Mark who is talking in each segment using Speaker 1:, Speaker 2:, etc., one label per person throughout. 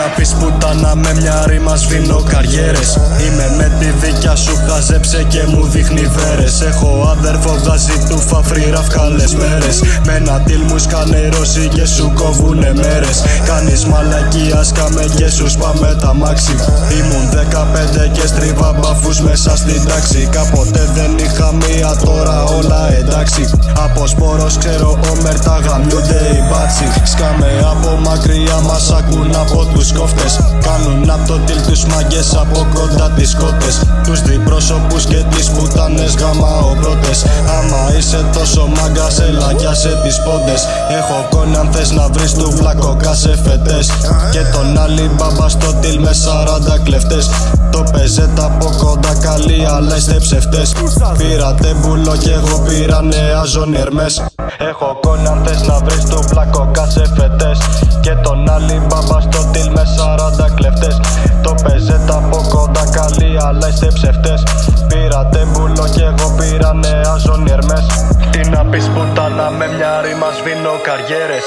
Speaker 1: να πεις πουτάνα, με μια ρήμα σβήνω καριέρες. Είμαι με τη δικιά σου, χαζέψε και μου δείχνει βέρες. Έχω αδερφό, βγάζει του φαφρί ραφκάλες μέρες. Με ένα τιλ μου σκανερώσει και σου κόβουνε μέρες. Κάνεις μαλακία, σκάμε και σου σπάμε τα μάξι. Ήμουν 15 και στρίβα μπαφούς μέσα στην τάξη. Κάποτε δεν είχα μία, τώρα όλα εντάξει. Από σπόρος ξέρω όμερτα γαμιούνται οι μπάτσι. Σκάμε από μακριά, μας ακούν από τους κόφτες. Κάνουν απ' το τιλ τους μάγκες, από κοντά τις κότες. Τους διπρόσωπους και τις πουτάνες γαμάω πρώτες. Άμα είσαι τόσο μάγκας, έλα γιάσε τις πόντες. Έχω κόλλη αν θες να βρεις του βλάκο κασεφετές. Και τον άλλη μπαμπά στο τιλ με 40 κλεφτές. Το παίζετε από κοντά καλή, αλλά είστε ψευτές. Πήρατε μπουλό και εγώ πήρα νέα ζώνη Ερμές. Έχω κόλλη αν θες να βρεις του βλάκο κασεφετές. Και τον άλλη μπαμπά στο τιλ με 40 κλεφτές. Το παίζετε από κοντά καλή, αλλά είστε ψευτές. Πήρατε μπουλό και εγώ πήρα νέα ζώνη Ερμές. Τι να πεις πουτάνα, με μια ρήμα σβήνω καριέρες.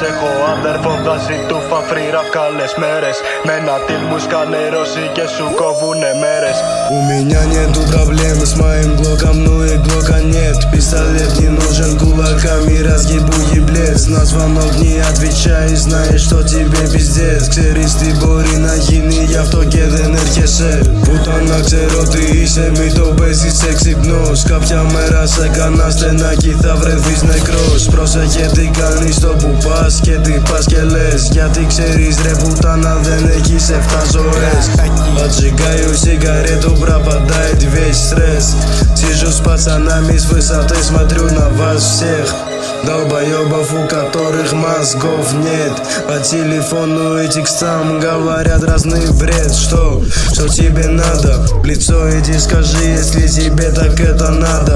Speaker 1: Έχω αδερφό, βγάζει του φαφρί ραφκάλες μέρες. Με ένα тиль μου сканерώσει και σου κόβουνε μέρες.
Speaker 2: У меня нету проблем с моим глоком, ну и глока нет. Пистолет не нужен, кулаками разъебу еблец. На звонок не отвечай, знаешь, что тебе пиздец. Ξέρεις τι μπορεί να γίνει, γι' αυτό και δεν έρχεσαι. Πουτάνα ξέρω τι είσαι, μη το παίζεις έξυπνος. Κάποια μέρα σε κάνα στενάκι θα βρεθείς νεκρός. Πρόσεχε τι κάνεις το που πας και τι πας και λες. Γιατί ξέρεις ρε πουτάνα δεν έχεις 7 ζωές. Поджигаю сигарету, пропадает весь стресс. Сижу с пацанами с высоты, смотрю на вас всех. Долбоёбов, у которых мозгов нет. По телефону и текстам говорят разный бред. Что тебе надо? В лицо иди скажи, если тебе так это надо.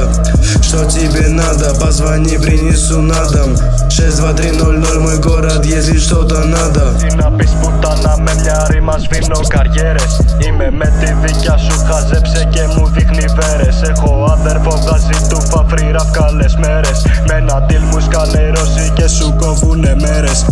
Speaker 2: Что тебе надо? Позвони, принесу на дом. 6230 мой город, если что-то надо.
Speaker 1: Τι να πεις πουτάνα, με μια ρήμα σβήνω καριέρες. Είμαι με τη δικιά σου, χαζέψε και μου δείχνει βέρες. Έχω αδερφό, βγάζει του φαφρί ραφκάλες μέρες. Με ένα τιλ μου σκανερώσει και σου κόβουνε μέρες.